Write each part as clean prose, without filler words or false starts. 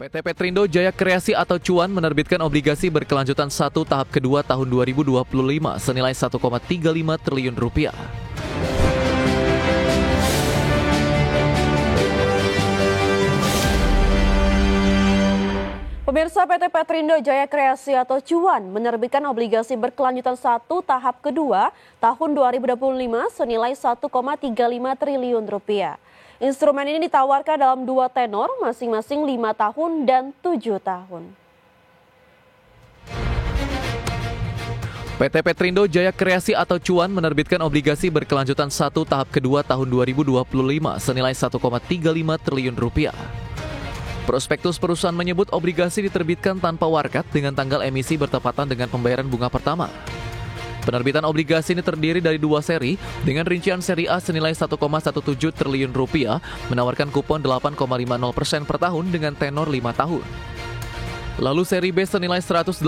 PT Petrindo Jaya Kreasi atau Cuan menerbitkan obligasi berkelanjutan 1 tahap kedua tahun 2025 senilai 1,35 triliun rupiah. Pemirsa, PT Petrindo Jaya Kreasi atau Cuan menerbitkan obligasi berkelanjutan 1 tahap kedua tahun 2025 senilai 1,35 triliun rupiah. Instrumen ini ditawarkan dalam 2 tenor, masing-masing 5 tahun dan 7 tahun. PT Petrindo Jaya Kreasi atau Cuan menerbitkan obligasi berkelanjutan 1 tahap kedua tahun 2025 senilai 1,35 triliun rupiah. Prospektus perusahaan menyebut obligasi diterbitkan tanpa warkat dengan tanggal emisi bertepatan dengan pembayaran bunga pertama. Penerbitan obligasi ini terdiri dari 2 seri dengan rincian seri A senilai 1,17 triliun rupiah menawarkan kupon 8,50% per tahun dengan tenor 5 tahun. Lalu seri B senilai 187,7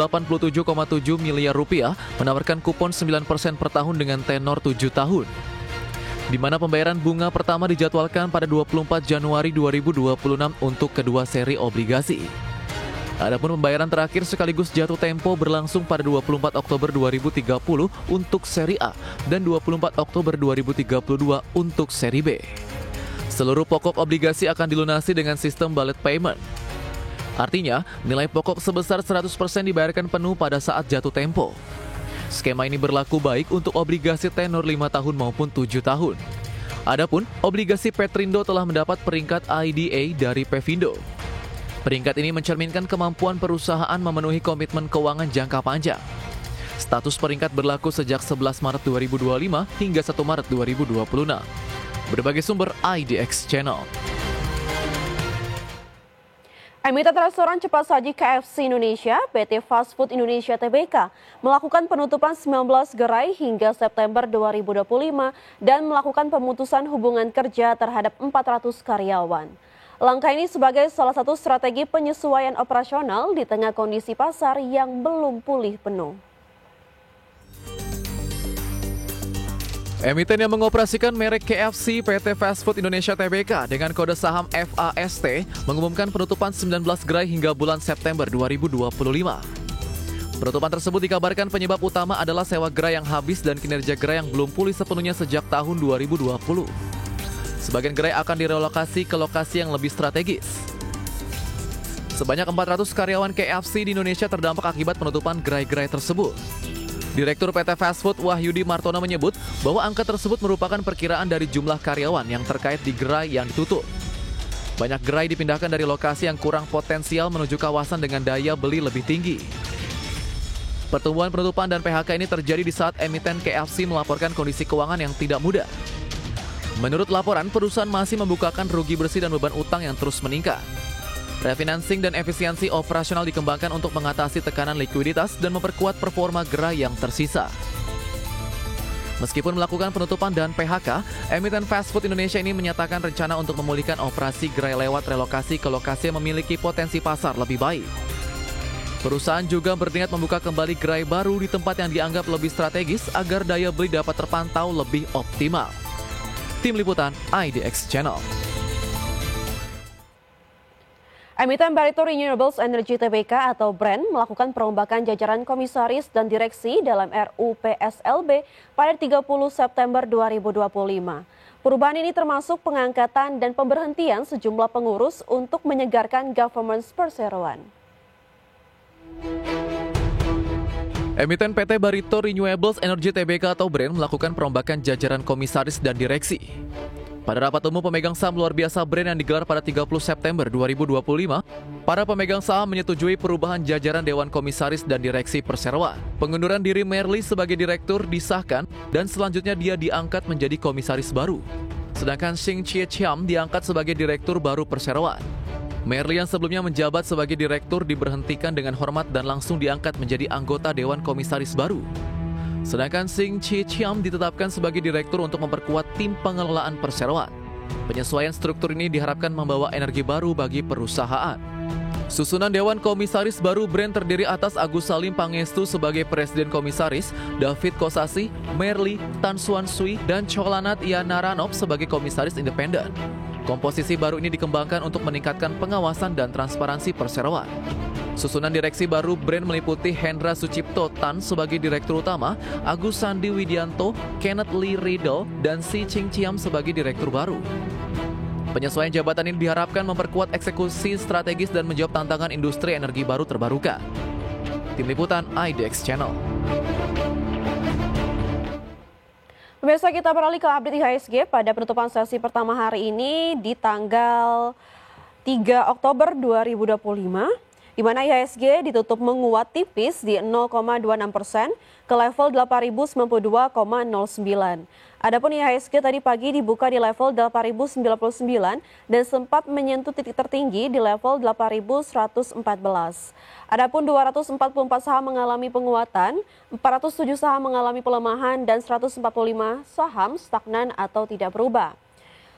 miliar rupiah menawarkan kupon 9% per tahun dengan tenor 7 tahun. Di mana pembayaran bunga pertama dijadwalkan pada 24 Januari 2026 untuk kedua seri obligasi. Adapun pembayaran terakhir sekaligus jatuh tempo berlangsung pada 24 Oktober 2030 untuk seri A dan 24 Oktober 2032 untuk seri B. Seluruh pokok obligasi akan dilunasi dengan sistem bullet payment. Artinya, nilai pokok sebesar 100% dibayarkan penuh pada saat jatuh tempo. Skema ini berlaku baik untuk obligasi tenor 5 tahun maupun 7 tahun. Adapun, obligasi Petrindo telah mendapat peringkat IDA dari Pevindo. Peringkat ini mencerminkan kemampuan perusahaan memenuhi komitmen keuangan jangka panjang. Status peringkat berlaku sejak 11 Maret 2025 hingga 1 Maret 2026. Berbagai sumber IDX Channel. Emiten restoran cepat saji KFC Indonesia, PT Fast Food Indonesia Tbk, melakukan penutupan 19 gerai hingga September 2025 dan melakukan pemutusan hubungan kerja terhadap 400 karyawan. Langkah ini sebagai salah satu strategi penyesuaian operasional di tengah kondisi pasar yang belum pulih penuh. Emiten yang mengoperasikan merek KFC PT Fast Food Indonesia Tbk dengan kode saham FAST mengumumkan penutupan 19 gerai hingga bulan September 2025. Penutupan tersebut dikabarkan penyebab utama adalah sewa gerai yang habis dan kinerja gerai yang belum pulih sepenuhnya sejak tahun 2020. Sebagian gerai akan direlokasi ke lokasi yang lebih strategis. Sebanyak 400 karyawan KFC di Indonesia terdampak akibat penutupan gerai-gerai tersebut. Direktur PT Fast Food Wahyudi Martono menyebut bahwa angka tersebut merupakan perkiraan dari jumlah karyawan yang terkait di gerai yang ditutup. Banyak gerai dipindahkan dari lokasi yang kurang potensial menuju kawasan dengan daya beli lebih tinggi. Pertumbuhan penutupan dan PHK ini terjadi di saat emiten KFC melaporkan kondisi keuangan yang tidak mudah. Menurut laporan, perusahaan masih membukakan rugi bersih dan beban utang yang terus meningkat. Refinancing dan efisiensi operasional dikembangkan untuk mengatasi tekanan likuiditas dan memperkuat performa gerai yang tersisa. Meskipun melakukan penutupan dan PHK, emiten Fast Food Indonesia ini menyatakan rencana untuk memulihkan operasi gerai lewat relokasi ke lokasi yang memiliki potensi pasar lebih baik. Perusahaan juga berniat membuka kembali gerai baru di tempat yang dianggap lebih strategis agar daya beli dapat terpantau lebih optimal. Tim Liputan IDX Channel. Emiten Barito Renewables Energy Tbk atau BREN melakukan perombakan jajaran komisaris dan direksi dalam RUU PSLB pada 30 September 2025. Perubahan ini termasuk pengangkatan dan pemberhentian sejumlah pengurus untuk menyegarkan governance perseroan. Emiten PT Barito Renewables Energy Tbk atau BREN melakukan perombakan jajaran komisaris dan direksi. Pada rapat umum pemegang saham luar biasa BREN yang digelar pada 30 September 2025, para pemegang saham menyetujui perubahan jajaran Dewan Komisaris dan Direksi Perseroan. Pengunduran diri Merli sebagai direktur disahkan dan selanjutnya dia diangkat menjadi komisaris baru. Sedangkan Xing Chie Chiam diangkat sebagai direktur baru Perseroan. Merli yang sebelumnya menjabat sebagai direktur diberhentikan dengan hormat dan langsung diangkat menjadi anggota Dewan Komisaris baru. Sedangkan Xing Chie Chiam ditetapkan sebagai direktur untuk memperkuat tim pengelolaan perseroan. Penyesuaian struktur ini diharapkan membawa energi baru bagi perusahaan. Susunan Dewan Komisaris baru BREN terdiri atas Agus Salim Pangestu sebagai Presiden Komisaris, David Kosasi, Merli, Tan Suan Sui, dan Cholanat Ia Naranop sebagai Komisaris Independen. Komposisi baru ini dikembangkan untuk meningkatkan pengawasan dan transparansi perseroan. Susunan direksi baru BRAIN meliputi Hendra Sucipto Tan sebagai Direktur Utama, Agus Sandi Widianto, Kenneth Lee Riddle, dan Si Ching Chiam sebagai Direktur baru. Penyesuaian jabatan ini diharapkan memperkuat eksekusi strategis dan menjawab tantangan industri energi baru terbarukan. Tim Liputan IDX Channel. Pemirsa, kita beralih ke update IHSG pada penutupan sesi pertama hari ini di tanggal 3 Oktober 2025, di mana IHSG ditutup menguat tipis di 0,26% ke level 8.092,09. Adapun IHSG tadi pagi dibuka di level 8.099 dan sempat menyentuh titik tertinggi di level 8.114. Adapun 244 saham mengalami penguatan, 407 saham mengalami pelemahan dan 145 saham stagnan atau tidak berubah.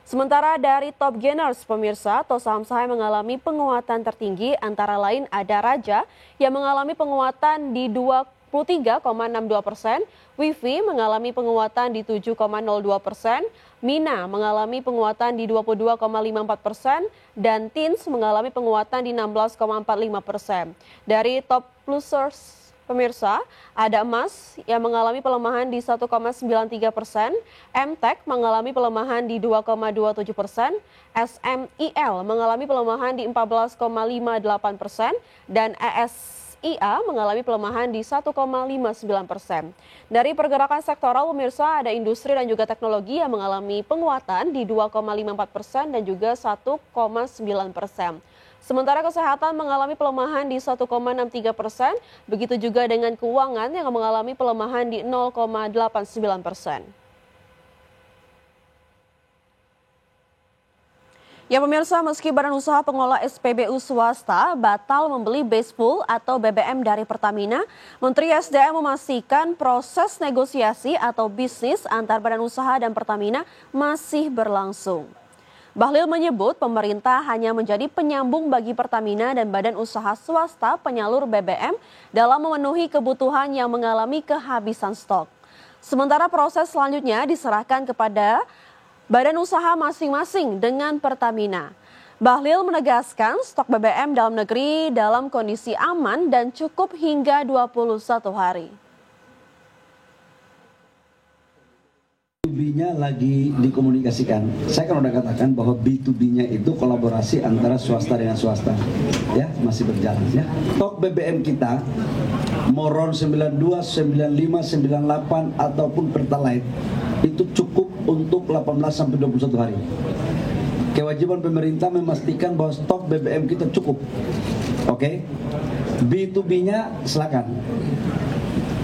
Sementara dari top gainers pemirsa atau saham-saham yang mengalami penguatan tertinggi antara lain ada Raja yang mengalami penguatan di 23,62%, Wifi mengalami penguatan di 7,02%, Mina mengalami penguatan di 22,54%, dan Tins mengalami penguatan di 16,45%. Dari top plusers pemirsa, ada emas yang mengalami pelemahan di 1,93%, MTEK mengalami pelemahan di 2,27%, SMIL mengalami pelemahan di 14,58%, dan ESIA mengalami pelemahan di 1,59%. Dari pergerakan sektoral pemirsa, ada industri dan juga teknologi yang mengalami penguatan di 2,54% dan juga 1,9%. Sementara kesehatan mengalami pelemahan di 1,63%, begitu juga dengan keuangan yang mengalami pelemahan di 0,89%. Ya pemirsa, meski Badan Usaha Pengelola SPBU swasta batal membeli base fuel atau BBM dari Pertamina, Menteri SDM memastikan proses negosiasi atau bisnis antar Badan Usaha dan Pertamina masih berlangsung. Bahlil menyebut pemerintah hanya menjadi penyambung bagi Pertamina dan badan usaha swasta penyalur BBM dalam memenuhi kebutuhan yang mengalami kehabisan stok. Sementara proses selanjutnya diserahkan kepada badan usaha masing-masing dengan Pertamina. Bahlil menegaskan stok BBM dalam negeri dalam kondisi aman dan cukup hingga 21 hari. B2B-nya lagi dikomunikasikan. Saya kan udah katakan bahwa B2B-nya itu kolaborasi antara swasta dengan swasta. Ya, masih berjalan ya. Stok BBM kita mau RON 92, 95, 98 ataupun Pertalite itu cukup untuk 18 sampai 21 hari. Kewajiban pemerintah memastikan bahwa stok BBM kita cukup. Oke. B2B-nya silakan.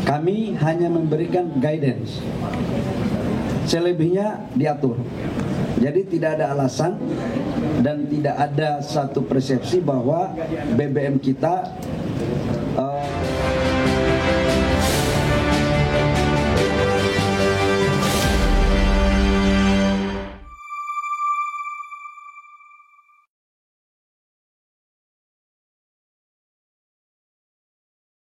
Kami hanya memberikan guidance. Selebihnya diatur. Jadi tidak ada alasan dan tidak ada satu persepsi bahwa BBM kita